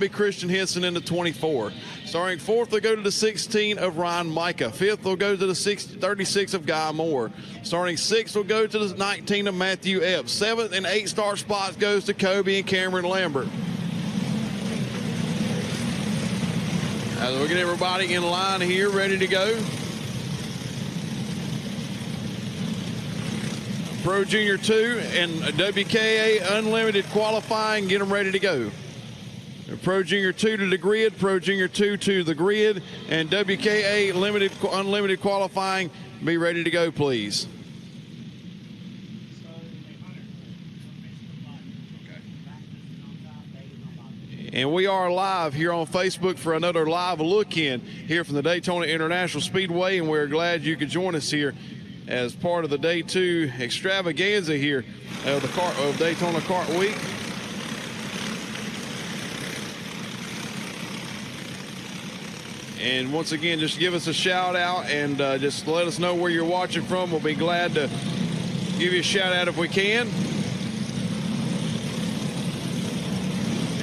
be Christian Henson in the 24. Starting fourth, they'll go to the 16 of Ryan Micah. Fifth, they'll go to the 36 of Guy Moore. Starting sixth, will go to the 19 of Matthew Epps. Seventh and 8 star spots goes to Kobe and Cameron Lambert. As we get everybody in line here, ready to go. Pro Junior 2 and WKA Unlimited qualifying, get them ready to go. Pro Junior 2 to the grid, Pro Junior 2 to the grid, and WKA Unlimited qualifying, be ready to go, please. And we are live here on Facebook for another live look-in here from the Daytona International Speedway, and we're glad you could join us here as part of the Day 2 extravaganza here of Daytona Kart Week. And once again, just give us a shout out and just let us know where you're watching from. We'll be glad to give you a shout out if we can.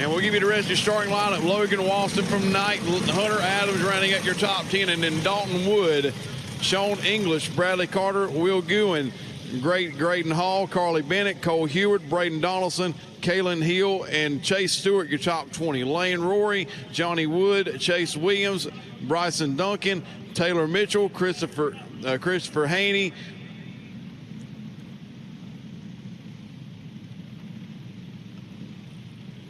And we'll give you the rest of your starting lineup. Logan Walston from Knight, Hunter Adams rounding out your top 10, and then Dalton Wood, Sean English, Bradley Carter, Will Guin, Graydon Hall, Carly Bennett, Cole Hewitt, Braden Donaldson, Kalen Hill, and Chase Stewart, your top 20. Lane Rory, Johnny Wood, Chase Williams, Bryson Duncan, Taylor Mitchell, Christopher Haney,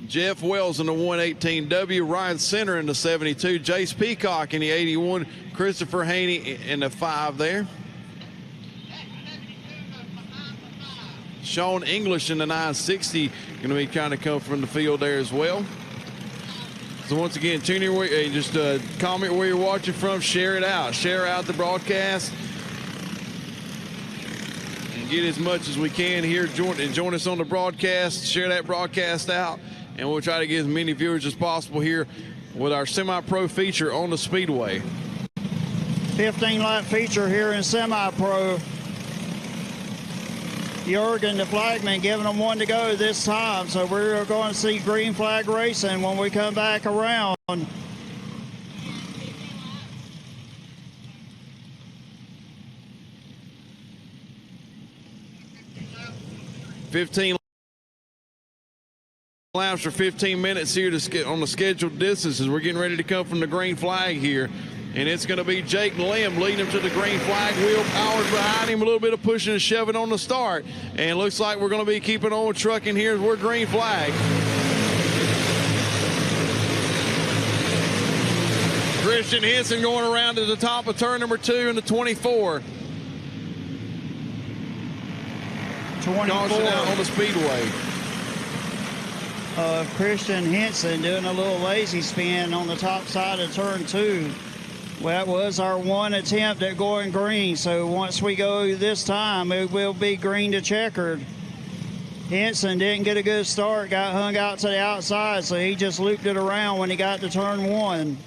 Jeff Wells in the 118W, Ryan Center in the 72, Jace Peacock in the 81, Christopher Haney in the 5 there. Sean English in the 960, going to be kind of come from the field there as well. So once again, tune in, just comment where you're watching from, share it out. Share out the broadcast. And get as much as we can here. Join us on the broadcast. Share that broadcast out. And we'll try to get as many viewers as possible here with our semi-pro feature on the Speedway. 15-lap feature here in semi-pro. Jurgen, the flagman, giving them one to go this time. So we're going to see green flag racing when we come back around. 15 laps for 15 minutes here on the scheduled distances. We're getting ready to come from the green flag here. And it's going to be Jake Lim leading him to the green flag. Will Powers behind him, a little bit of pushing and shoving on the start. And it looks like we're going to be keeping on trucking here as we're green flag. Christian Henson going around to the top of turn number 2 in the 24. 24 Caution out on the speedway. Christian Henson doing a little lazy spin on the top side of turn 2. Well, that was our one attempt at going green, so once we go this time, it will be green to checkered. Henson didn't get a good start, got hung out to the outside, so he just looped it around when he got to turn 1.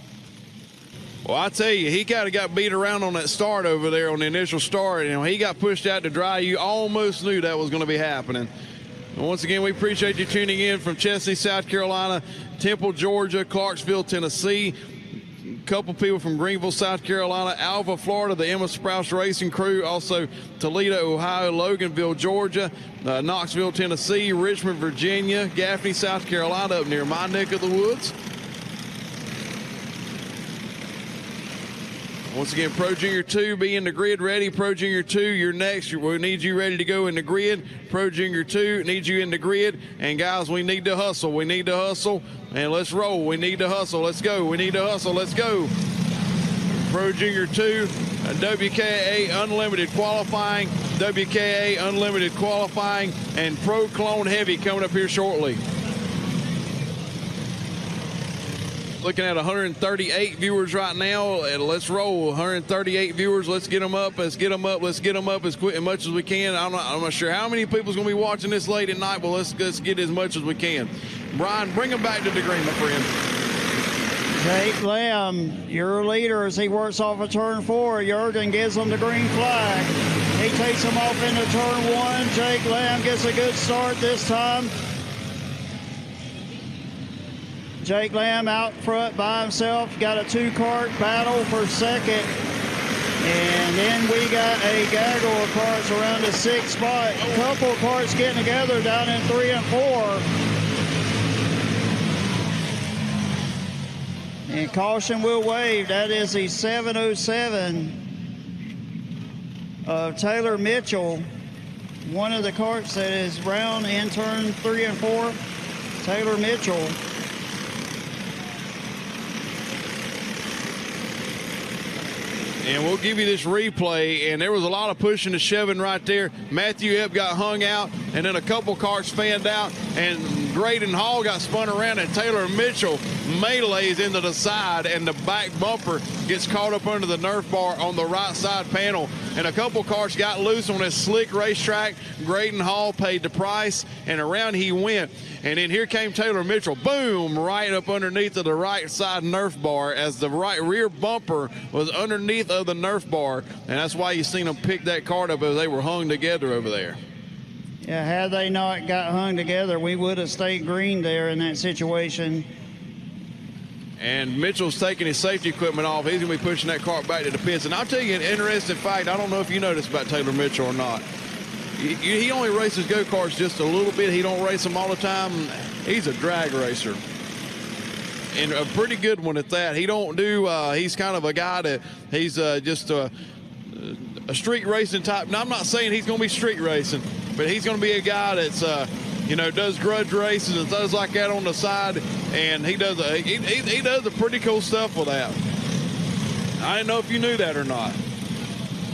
Well, I tell you, he kind of got beat around on that start over there on the initial start. You know, he got pushed out to dry. You almost knew that was going to be happening. And once again, we appreciate you tuning in from Chesney, South Carolina, Temple, Georgia, Clarksville, Tennessee. Couple people from Greenville, South Carolina, Alva, Florida, the Emma Sprouse Racing Crew, also Toledo, Ohio, Loganville, Georgia, Knoxville, Tennessee, Richmond, Virginia, Gaffney, South Carolina, up near my neck of the woods. Once again, Pro Junior 2, be in the grid ready. Pro Junior 2, you're next. We need you ready to go in the grid. Pro Junior 2, need you in the grid. And guys, we need to hustle. We need to hustle. And let's roll. We need to hustle. Let's go. We need to hustle. Let's go. Pro Junior 2, WKA Unlimited qualifying, WKA Unlimited qualifying, and Pro Clone Heavy coming up here shortly. Looking at 138 viewers right now. And let's roll. 138 viewers. Let's get them up. Let's get them up. Let's get them up as quick as much as we can. I'm not sure how many people's going to be watching this late at night, but let's get as much as we can. Brian, bring them back to the green, my friend. Jake Lamb, your leader as he works off of turn 4. Jurgen gives him the green flag. He takes him off into turn 1. Jake Lamb gets a good start this time. Jake Lamb out front by himself, got a 2-cart battle for second. And then we got a gaggle of carts around the 6th spot. A couple of carts getting together down in 3 and 4. And caution will wave. That is the 707 of Taylor Mitchell. One of the carts that is round in turn 3 and 4. Taylor Mitchell. And we'll give you this replay, and there was a lot of pushing and shoving right there. Matthew Epp got hung out, and then a couple cars fanned out, and Graydon Hall got spun around, and Taylor Mitchell melees into the side, and the back bumper gets caught up under the Nerf bar on the right side panel. And a couple cars got loose on this slick racetrack. Graydon Hall paid the price, and around he went. And then here came Taylor Mitchell, boom, right up underneath of the right side Nerf bar as the right rear bumper was underneath of the Nerf bar. And that's why you seen them pick that cart up as they were hung together over there. Yeah, had they not got hung together, we would have stayed green there in that situation. And Mitchell's taking his safety equipment off. He's going to be pushing that cart back to the pits. And I'll tell you an interesting fact. I don't know if you noticed about Taylor Mitchell or not. He only races go-karts just a little bit. He don't race them all the time. He's a drag racer. And a pretty good one at that. He don't do, he's kind of a guy that he's just a street racing type. Now, I'm not saying he's going to be street racing, but he's going to be a guy that's, you know, does grudge races and things like that on the side. And he does a pretty cool stuff with that. I didn't know if you knew that or not.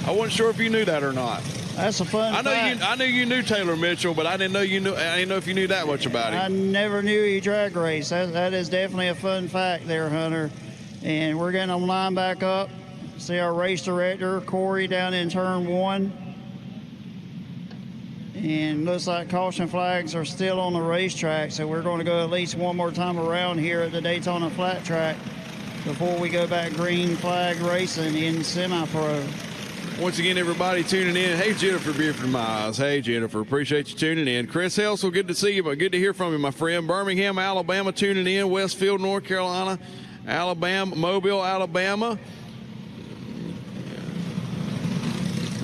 I wasn't sure if you knew that or not. That's a fun fact. I knew you knew Taylor Mitchell, but I didn't know if you knew that much about him. I never knew he drag raced. That is definitely a fun fact there, Hunter. And we're getting them line back up. See our race director, Corey, down in turn 1. And looks like caution flags are still on the racetrack, so we're going to go at least one more time around here at the Daytona flat track before we go back green flag racing in semi-pro. Once again, everybody tuning in. Hey, Jennifer Buford Miles. Hey, Jennifer. Appreciate you tuning in. Chris Helsel, good to see you, but good to hear from you, my friend. Birmingham, Alabama, tuning in. Westfield, North Carolina. Alabama, Mobile, Alabama.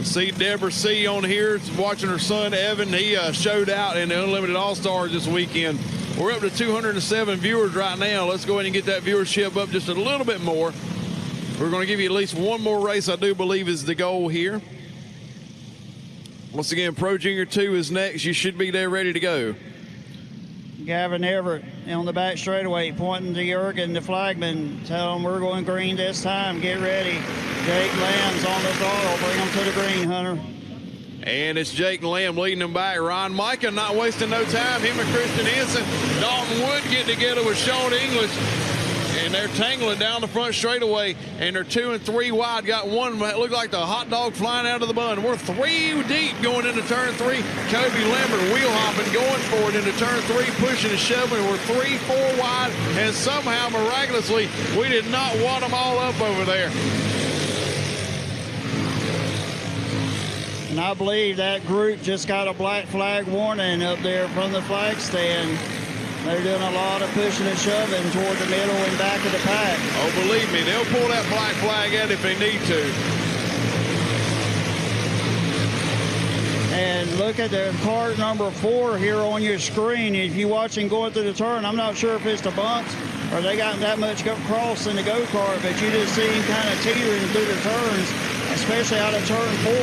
See Deborah C. on here watching her son, Evan. He showed out in the Unlimited All-Stars this weekend. We're up to 207 viewers right now. Let's go ahead and get that viewership up just a little bit more. We're going to give you at least one more race, I do believe, is the goal here. Once again, Pro Junior 2 is next. You should be there ready to go. Gavin Everett on the back straightaway pointing to Jurgen, the flagman. Tell him we're going green this time. Get ready. Jake Lamb's on the throttle. Bring him to the green, Hunter. And it's Jake Lamb leading them back. Ron Micah not wasting no time. Him and Christian Henson. Dalton Wood getting together with Sean English. And they're tangling down the front straightaway, and they're 2 and 3 wide. Got one that looked like the hot dog flying out of the bun. We're 3 deep going into turn 3. Kobe Lambert wheel hopping, going for it into turn 3, pushing and shoving. We're 3-4 wide, and somehow, miraculously, we did not wad them all up over there. And I believe that group just got a black flag warning up there from the flag stand. They're doing a lot of pushing and shoving toward the middle and back of the pack. Oh, believe me, they'll pull that black flag out if they need to. And look at the card number 4 here on your screen. If you're watching going through the turn, I'm not sure if it's the bumps or they got that much cross in the go-kart, but you just see him kind of teetering through the turns, especially out of turn 4.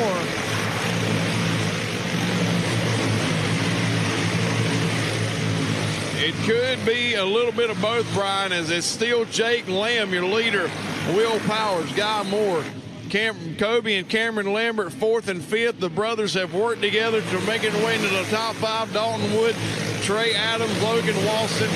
It could be a little bit of both, Brian, as it's still Jake Lamb, your leader. Will Powers, Guy Moore, Kobe and Cameron Lambert, 4th and 5th. The brothers have worked together to make their way into the top 5. Dalton Wood, Trey Adams, Logan Walston,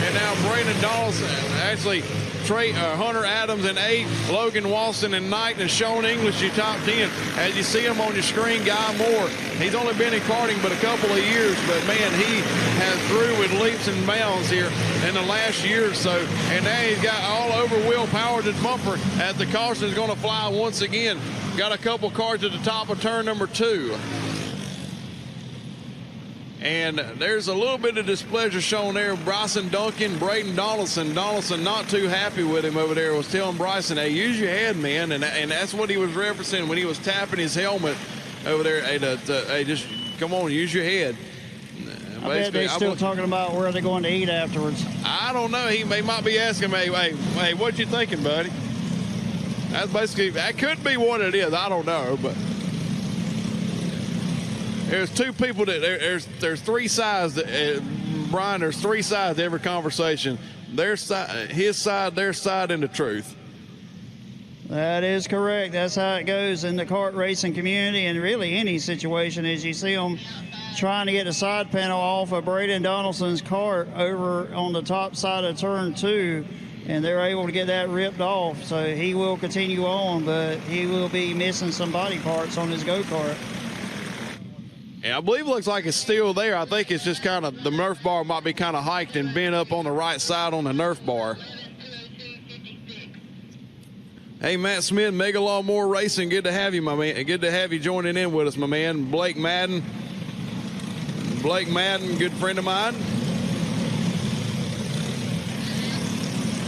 and now Brandon Dawson. Actually, Hunter Adams in 8th, Logan Walston in 9th, and Sean English, your top 10. As you see him on your screen, Guy Moore. He's only been in karting but a couple of years, but man, he has grew with leaps and bounds here in the last year or so. And now he's got all over Will Powers' bumper as the caution is going to fly once again. Got a couple cars at the top of turn number 2. And there's a little bit of displeasure shown there. Bryson Duncan, Braden Donaldson. Donaldson not too happy with him over there. Was telling Bryson, hey, use your head, man. And that's what he was referencing when he was tapping his helmet over there. Hey, just come on, use your head. I bet they're still talking about where they're going to eat afterwards. I don't know. He might be asking me, hey, what you thinking, buddy? That's basically, that could be what it is. I don't know, but there's two people that there's three sides that Brian. There's three sides to every conversation. Their side, his side, their side, and the truth. That is correct. That's how it goes in the kart racing community, and really any situation. As you see them trying to get the side panel off of Braden Donaldson's kart over on the top side of turn 2, and they're able to get that ripped off. So he will continue on, but he will be missing some body parts on his go-kart. Yeah, I believe it looks like it's still there. I think it's just kind of, the Nerf bar might be kind of hiked and bent up on the right side on the Nerf bar. Hey, Matt Smith, Mega Lawnmower Racing, good to have you, my man. Good to have you joining in with us, my man. Blake Madden, good friend of mine.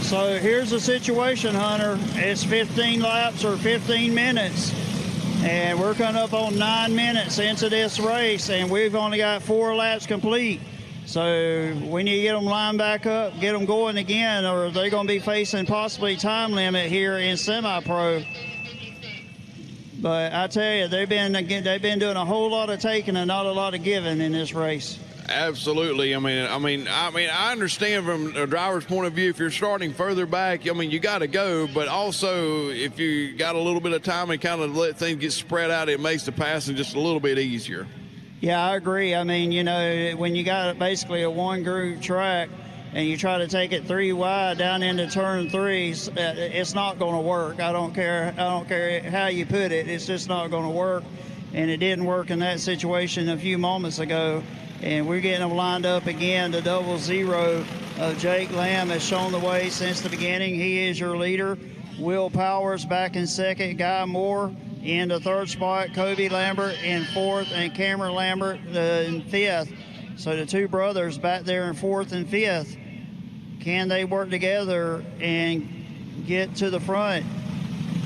So here's the situation, Hunter. It's 15 laps or 15 minutes. And we're coming up on 9 minutes into this race, and we've only got 4 laps complete. So we need to get them lined back up, get them going again, or they're going to be facing possibly time limit here in semi-pro. But I tell you, they've been doing a whole lot of taking and not a lot of giving in this race. Absolutely. I mean, I understand from a driver's point of view, if you're starting further back, I mean, you got to go, but also if you got a little bit of time and kind of let things get spread out, it makes the passing just a little bit easier. Yeah, I agree. I mean, you know, when you got basically a one-groove track and you try to take it 3 wide down into turn 3, it's not going to work. I don't care how you put it. It's just not going to work, and it didn't work in that situation a few moments ago. And we're getting them lined up again. The 00 of Jake Lamb has shown the way since the beginning. He is your leader. Will Powers back in second. Guy Moore in the third spot. Kobe Lambert in fourth, and Cameron Lambert in fifth. So the two brothers back there in fourth and fifth. Can they work together and get to the front?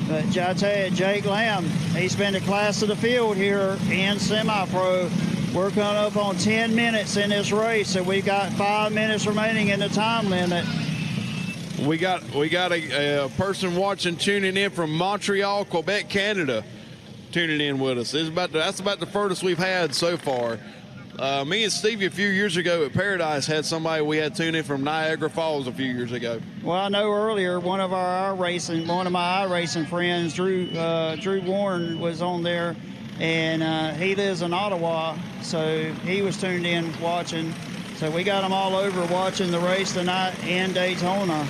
But I tell you, Jake Lamb, he's been the class of the field here in semi-pro. We're coming up on 10 minutes in this race, so we've got 5 minutes remaining in the time limit. We got a person watching, tuning in from Montreal, Quebec, Canada, tuning in with us. That's about the furthest we've had so far. Me and Stevie a few years ago at Paradise had somebody we had tuned in from Niagara Falls a few years ago. Well, I know earlier one of my iRacing friends, Drew Warren, was on there. And he lives in Ottawa, so he was tuned in watching. So we got them all over watching the race tonight in Daytona.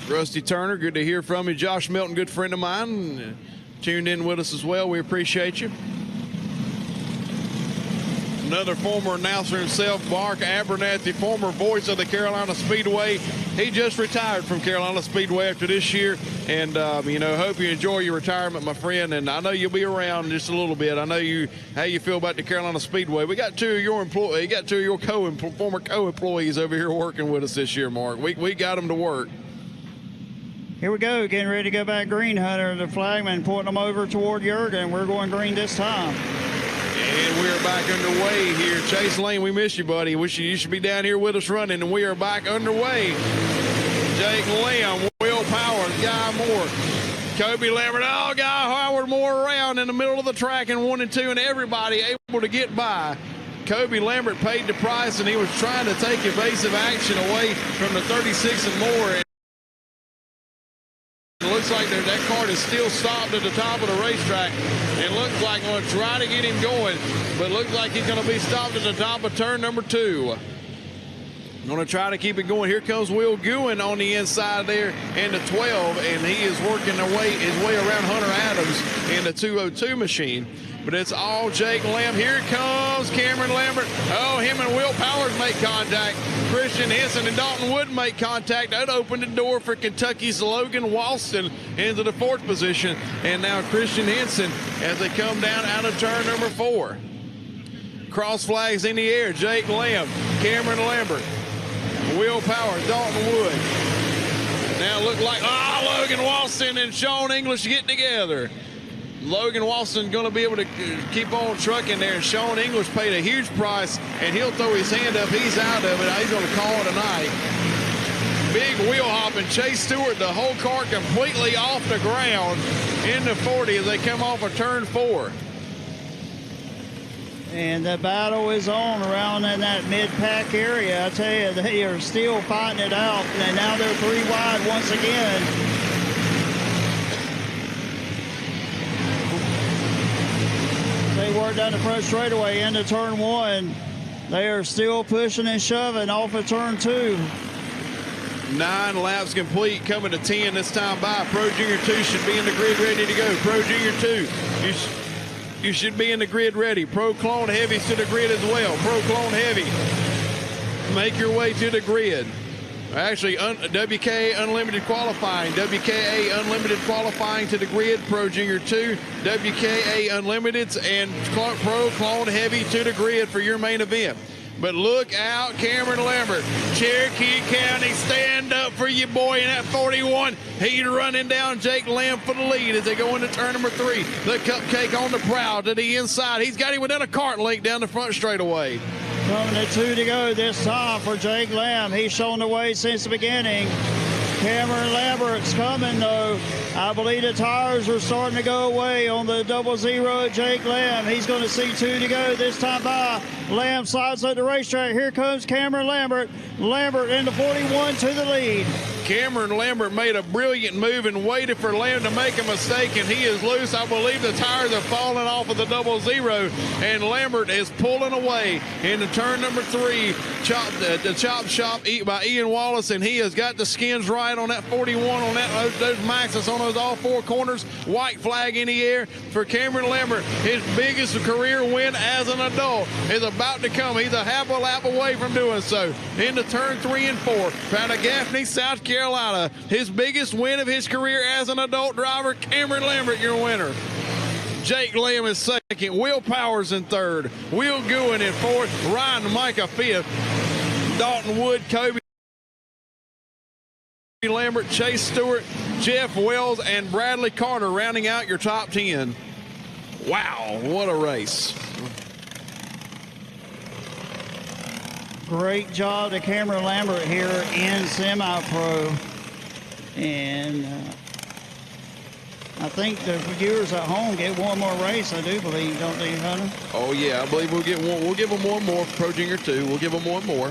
Rusty Turner, good to hear from you. Josh Milton, good friend of mine, tuned in with us as well. We appreciate you. Another former announcer himself, Mark Abernathy, former voice of the Carolina Speedway. He just retired from Carolina Speedway after this year, and you know, hope you enjoy your retirement, my friend. And I know you'll be around just a little bit. I know how you feel about the Carolina Speedway. We got two of your former co-employees over here working with us this year, Mark. We got them to work. Here we go, getting ready to go back green, Hunter. The flagman pointing them over toward Jurgen. We're going green this time. And we're back underway here. Chase Lane, we miss you, buddy. You should be down here with us running, and we are back underway. Jake Lamb, Will Powers, Guy Moore, Kobe Lambert, Guy Howard Moore around in the middle of the track in 1 and 2, and everybody able to get by. Kobe Lambert paid the price, and he was trying to take evasive action away from the 36 and more. It looks like that car is still stopped at the top of the racetrack. It looks like we're going to try to get him going, but it looks like he's going to be stopped at the top of turn number 2. Going to try to keep it going. Here comes Will Guin on the inside there in the 12, and he is working his way around Hunter Adams in the 202 machine. but it's all Jake Lamb. Here comes Cameron Lambert. Oh, him and Will Powers make contact. Christian Henson and Dalton Wood make contact. That opened the door for Kentucky's Logan Walston into the 4th position. And now Christian Henson as they come down out of turn number 4. Cross flags in the air. Jake Lamb, Cameron Lambert, Will Powers, Dalton Wood. Now look like, Logan Walston and Sean English get together. Logan Walston going to be able to keep on trucking there. And Sean English paid a huge price, and he'll throw his hand up. He's out of it. He's going to call it a night. Big wheel hopping. Chase Stewart, the whole car completely off the ground in the 40 as they come off of turn 4. And the battle is on around in that mid-pack area. I tell you, they are still fighting it out. And now they're 3 wide once again. They work down the front straightaway into turn 1. They are still pushing and shoving off of turn 2. 9 laps complete, coming to 10 this time by. Pro Junior 2 should be in the grid ready to go. Pro Junior 2, you should be in the grid ready. Pro Clone Heavy's to the grid as well. Pro Clone Heavy, make your way to the grid. Actually, WK Unlimited qualifying. WKA Unlimited qualifying to the grid. Pro Junior 2, WKA Unlimiteds, and Pro Clone Heavy to the grid for your main event. But look out, Cameron Lambert. Cherokee County, stand up for your boy in that 41. He's running down Jake Lamb for the lead as they go into turn number 3. The Cupcake on the prowl to the inside. He's got him within a cart length down the front straightaway. Coming to 2 to go this time for Jake Lamb. He's shown the way since the beginning. Cameron Lambert's coming, though. I believe the tires are starting to go away on the 00 Jake Lamb. He's going to see 2 to go this time by. Lamb slides at the racetrack. Here comes Cameron Lambert. Lambert into 41 to the lead. Cameron Lambert made a brilliant move and waited for Lamb to make a mistake, and he is loose. I believe the tires are falling off of the 00, and Lambert is pulling away into turn number 3. The chop shop by Ian Wallace, and he has got the skins right on that 41 on those Maxxis on those all 4 corners. White flag in the air for Cameron Lambert. His biggest career win as an adult is about to come. He's a half a lap away from doing so. Into turn 3 and 4. Out of Gaffney, South Carolina. His biggest win of his career as an adult driver, Cameron Lambert, your winner. Jake Lamb is 2nd. Will Powers in 3rd. Will Gouen in 4th. Ryan Micah 5th. Dalton Wood, Kobe Lambert, Chase Stewart, Jeff Wells, and Bradley Carter rounding out your top 10. Wow, what a race. Great job to Cameron Lambert here in semi-pro. And I think the viewers at home get one more race, I do believe, don't they, Hunter? Oh, yeah, I believe we'll get one. We'll give them one more for Pro Junior 2. We'll give them one more.